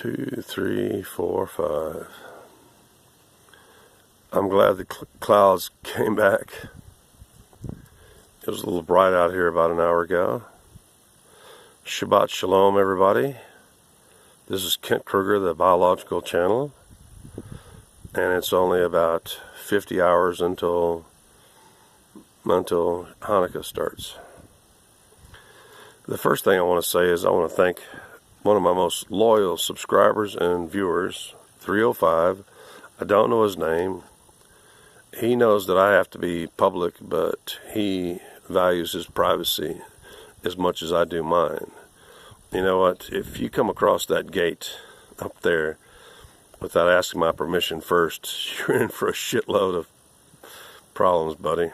2, 3, 4, 5. I'm glad the clouds came back. It was a little bright out here about an hour ago. Shabbat Shalom, everybody. This is Kent Kruger, the Biological Channel, and it's only about 50 hours until Hanukkah starts. The first thing I want to say is I want to thank one of my most loyal subscribers and viewers, 305. I don't know his name. He knows that I have to be public, but he values his privacy as much as I do mine. You know what? If you come across that gate up there without asking my permission first, you're in for a shitload of problems, buddy.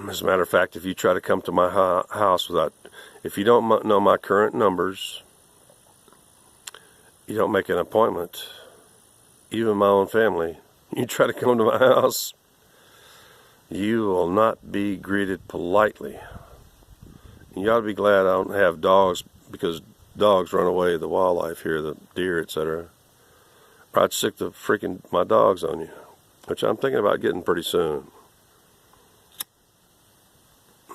As a matter of fact, if you try to come to my house if you don't know my current numbers, you don't make an appointment, even my own family, you try to come to my house, you will not be greeted politely. You ought to be glad I don't have dogs, because dogs run away the wildlife here, the deer, etc. Or I'd sick my dogs on you, which I'm thinking about getting pretty soon.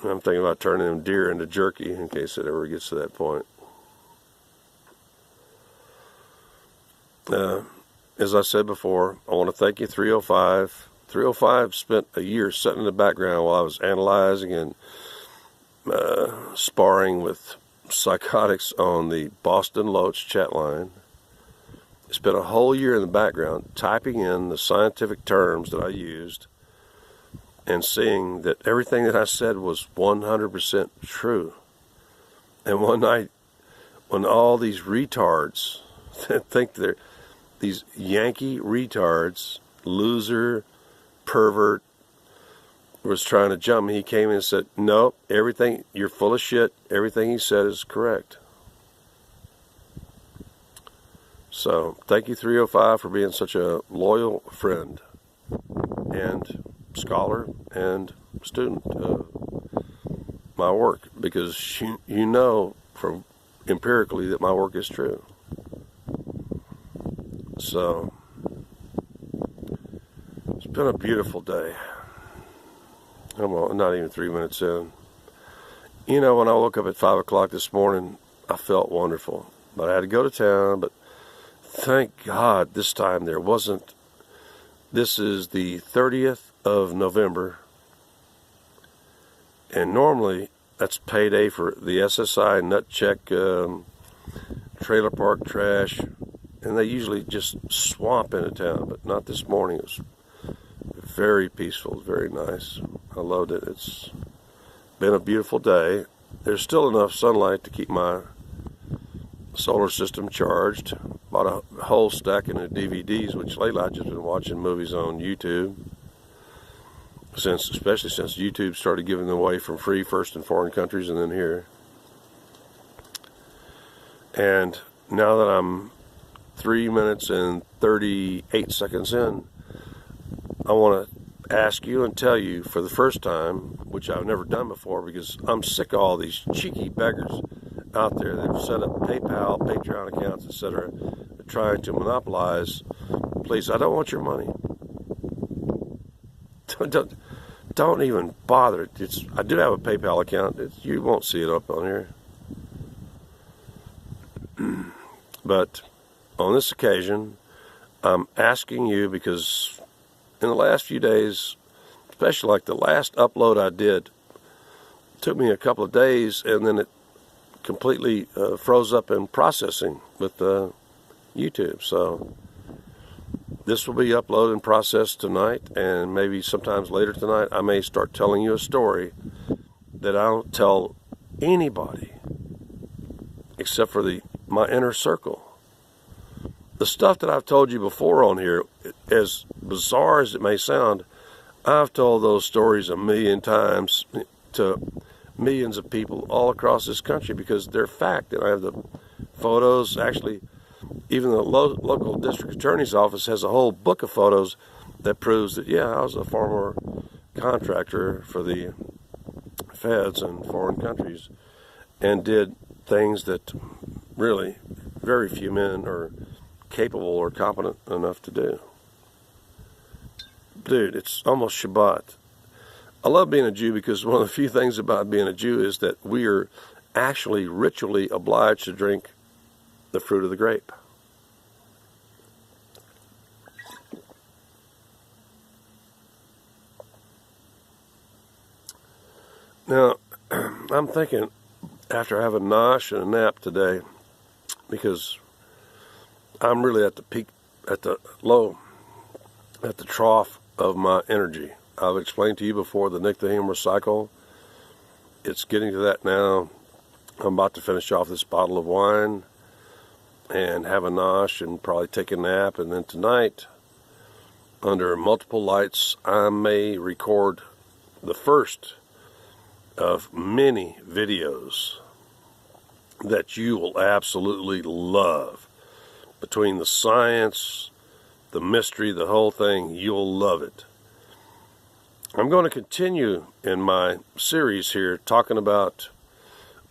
I'm thinking about turning them deer into jerky in case it ever gets to that point. As I said before, I want to thank you, 305. 305 spent a year sitting in the background while I was analyzing and sparring with psychotics on the Boston Loach chat line. He spent a whole year in the background typing in the scientific terms that I used and seeing that everything that I said was 100% true. And one night, when all these retards that think they're these Yankee retards, loser, pervert, was trying to jump me, he came in and said, no, everything, you're full of shit, everything he said is correct. So, thank you, 305, for being such a loyal friend and scholar and student of my work, because you know from empirically that my work is true. So, it's been a beautiful day. I'm not even 3 minutes in. You know, when I woke up at 5 o'clock this morning, I felt wonderful. But I had to go to town, but thank God this time there wasn't. This is the 30th of November, and normally that's payday for the SSI nut check trailer park trash, and they usually just swamp into town, but not this morning. It was very peaceful, very nice. I loved it. It's been a beautiful day. There's still enough sunlight to keep my solar system charged. Bought a whole stack of DVDs, which lately I've just been watching movies on YouTube, especially since YouTube started giving them away for free, first in foreign countries and then here. And now that I'm 3 minutes and 38 seconds in, I want to ask you and tell you for the first time, which I've never done before, because I'm sick of all these cheeky beggars out there that have set up PayPal, Patreon accounts, etc., trying to monopolize. Please, I don't want your money. Don't even bother. I do have a PayPal account. You won't see it up on here. But on this occasion, I'm asking you, because in the last few days, especially like the last upload I did, took me a couple of days, and then it completely froze up in processing with YouTube. So this will be uploaded and processed tonight, and maybe sometimes later tonight I may start telling you a story that I don't tell anybody except for my inner circle. The stuff that I've told you before on here, as bizarre as it may sound, I've told those stories a million times to millions of people all across this country, because they're fact. And I have the photos. Actually, even the local district attorney's office has a whole book of photos that proves that, yeah, I was a former contractor for the feds in foreign countries and did things that really very few men are capable or competent enough to do. Dude, it's almost Shabbat. I love being a Jew because one of the few things about being a Jew is that we are actually ritually obliged to drink the fruit of the grape. Now, I'm thinking after having nosh and a nap today, because I'm really at the peak, at the low, at the trough of my energy. I've explained to you before the Nick the Humor cycle. It's getting to that now. I'm about to finish off this bottle of wine and have a nosh and probably take a nap. And then tonight, under multiple lights, I may record the first of many videos that you will absolutely love. Between the science, the mystery, the whole thing, you'll love it. I'm going to continue in my series here talking about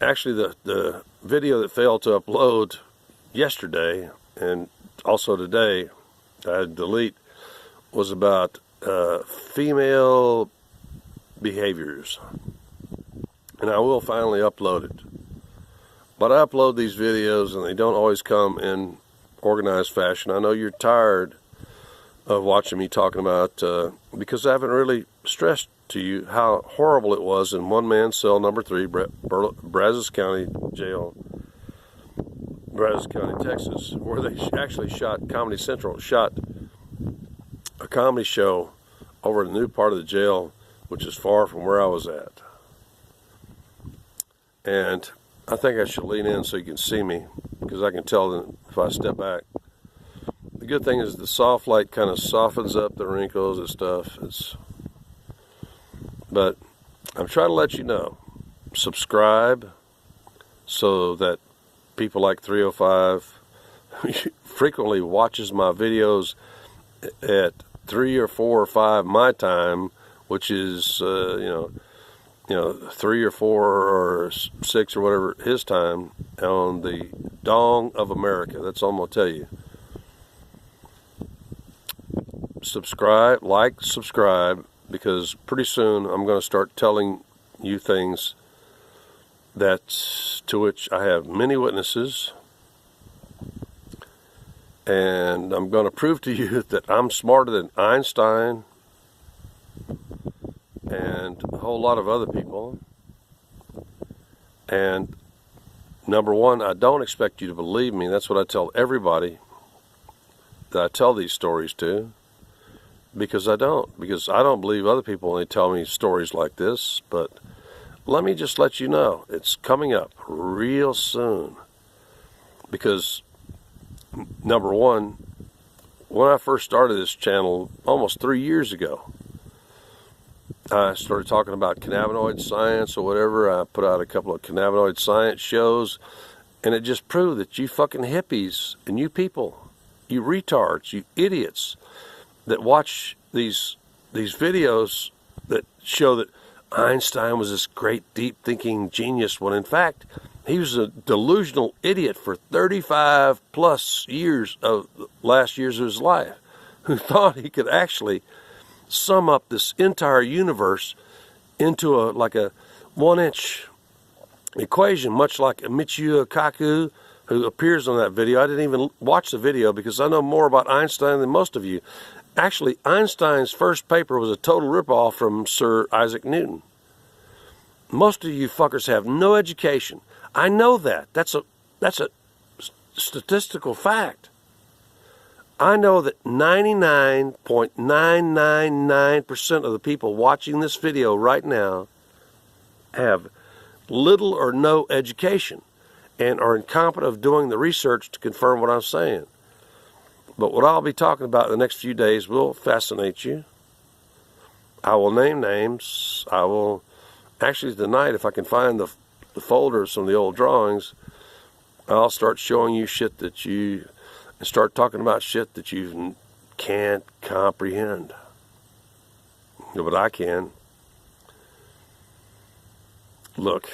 actually the video that failed to upload yesterday and also today, I had to delete, was about female behaviors. And I will finally upload it. But I upload these videos and they don't always come in organized fashion. I know you're tired of watching me talking about, because I haven't really stressed to you how horrible it was in one man cell number 3, Brazos County Jail, Brazos County, Texas, where they actually shot, Comedy Central shot a comedy show over in the new part of the jail, which is far from where I was at. And I think I should lean in so you can see me, because I can tell that if I step back. The good thing is the soft light kind of softens up the wrinkles and stuff. But I'm trying to let you know, subscribe so that people like 305 who frequently watches my videos at 3 or 4 or 5 my time, which is 3 or 4 or 6 or whatever his time, on the Dong of America. That's all I'm going to tell you. Subscribe, subscribe, because pretty soon I'm going to start telling you things to which I have many witnesses, and I'm going to prove to you that I'm smarter than Einstein and a whole lot of other people. And number one, I don't expect you to believe me. That's what I tell everybody that I tell these stories to, because I don't believe other people when they tell me stories like this. But let me just let you know, it's coming up real soon. Because number one, when I first started this channel almost 3 years ago, I started talking about cannabinoid science or whatever. I put out a couple of cannabinoid science shows, and it just proved that you fucking hippies and you people, you retards, you idiots that watch these videos that show that Einstein was this great deep thinking genius, when in fact he was a delusional idiot for 35 plus years of the last years of his life, who thought he could actually sum up this entire universe into like a 1-inch equation, much like Michio Kaku, who appears on that video. I didn't even watch the video because I know more about Einstein than most of you. Actually, Einstein's first paper was a total ripoff from Sir Isaac Newton. Most of you fuckers have no education. I know that. That's a statistical fact. I know that 99.999% of the people watching this video right now have little or no education and are incompetent of doing the research to confirm what I'm saying. But what I'll be talking about in the next few days will fascinate you. I will name names. I will, actually tonight, if I can find the folder of some of the old drawings, I'll start showing you shit that you, and start talking about shit that you can't comprehend. But I can. Look,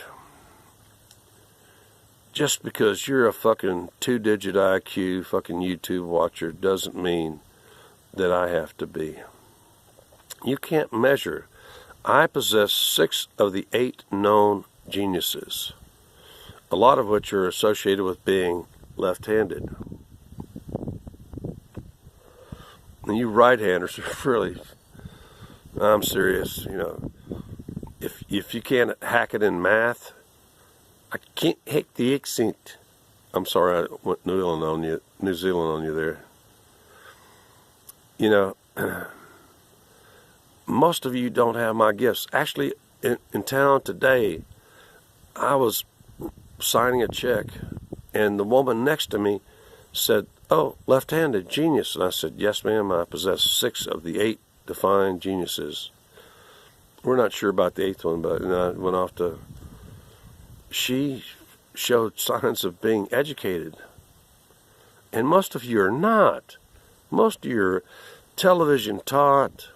just because you're a fucking 2-digit IQ fucking YouTube watcher doesn't mean that I have to be. You can't measure. I possess 6 of the 8 known geniuses, a lot of which are associated with being left-handed. And you right-handers are really, I'm serious, you know, if you can't hack it in math, I can't hack the accent. I'm sorry, I went New Zealand on you there. You know, most of you don't have my gifts. Actually, in town today, I was signing a check, and the woman next to me said, "Oh, left-handed, genius." And I said, "Yes, ma'am, I possess 6 of the 8 defined geniuses." We're not sure about the 8th one, but I went off to... She showed signs of being educated. And most of you are not. Most of you are television taught,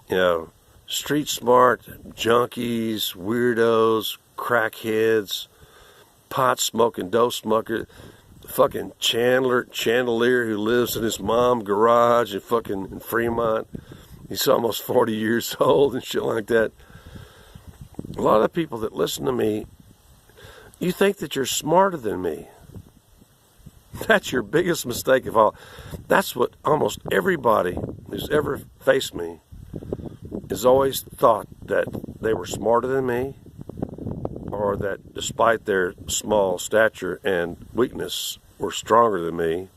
you know, street smart, junkies, weirdos, crackheads, pot smoking, dope smoker, fucking chandelier who lives in his mom's garage in Fremont. He's almost 40 years old and shit like that. A lot of people that listen to me, you think that you're smarter than me. That's your biggest mistake of all. That's what almost everybody who's ever faced me has always thought, that they were smarter than me, or that despite their small stature and weakness were stronger than me.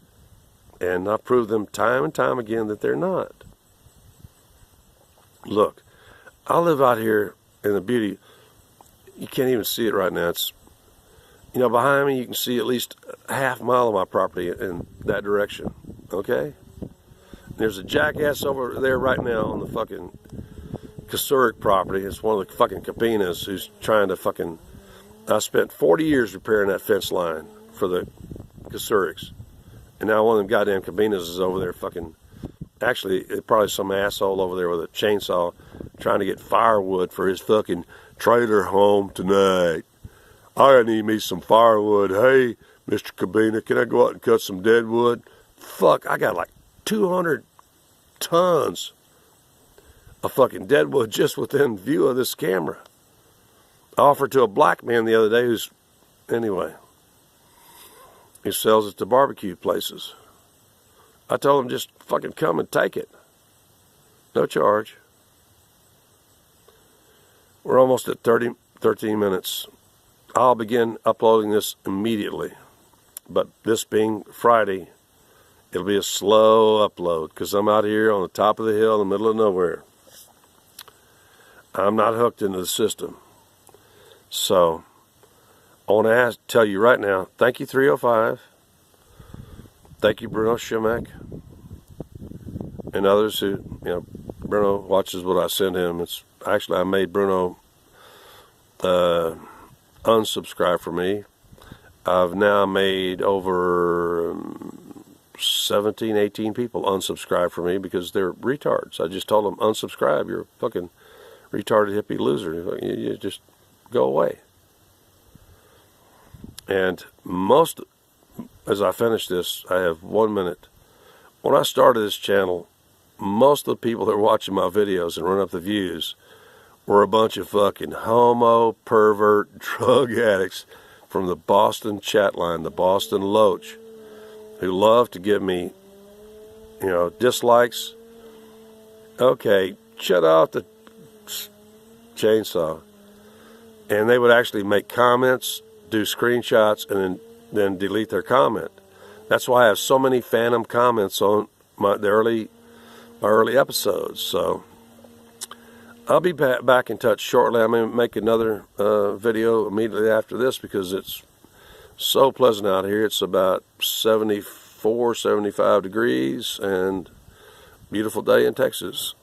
And I proved them time and time again that they're not. Look, I live out here in the beauty. You can't even see it right now. It's, you know, behind me you can see at least a half mile of my property in that direction. Okay? There's a jackass over there right now on the fucking Kasuric property. It's one of the fucking Capinas who's trying to fucking... I spent 40 years repairing that fence line for the Kasurics. And now one of them goddamn Capinas is over there fucking... Actually, probably some asshole over there with a chainsaw trying to get firewood for his fucking trailer home tonight. I need me some firewood. Hey, Mr. Cabina, can I go out and cut some dead wood? Fuck, I got like 200 tons of fucking dead wood just within view of this camera. I offered to a black man the other day who's, anyway, he sells it to barbecue places. I told him, just fucking come and take it. No charge. We're almost at 13 minutes. I'll begin uploading this immediately. But this being Friday, it'll be a slow upload because I'm out here on the top of the hill in the middle of nowhere. I'm not hooked into the system. So, I want to tell you right now, thank you 305. Thank you, Bruno Shemek, and others who, you know, Bruno watches what I send him. It's actually, I made Bruno unsubscribe for me. I've now made over 17, 18 people unsubscribe for me because they're retards. I just told them, unsubscribe, you're a fucking retarded hippie loser. You just go away. And most... As I finish this, I have 1 minute. When I started this channel, most of the people that were watching my videos and run up the views were a bunch of fucking homo, pervert, drug addicts from the Boston chat line, the Boston Loach, who love to give me, you know, dislikes. Okay, shut off the chainsaw. And they would actually make comments, do screenshots, and then delete their comment. That's why I have so many phantom comments on my early episodes. So I'll be back in touch shortly. I'm going to make another video immediately after this because it's so pleasant out here. It's about 74, 75 degrees and beautiful day in Texas.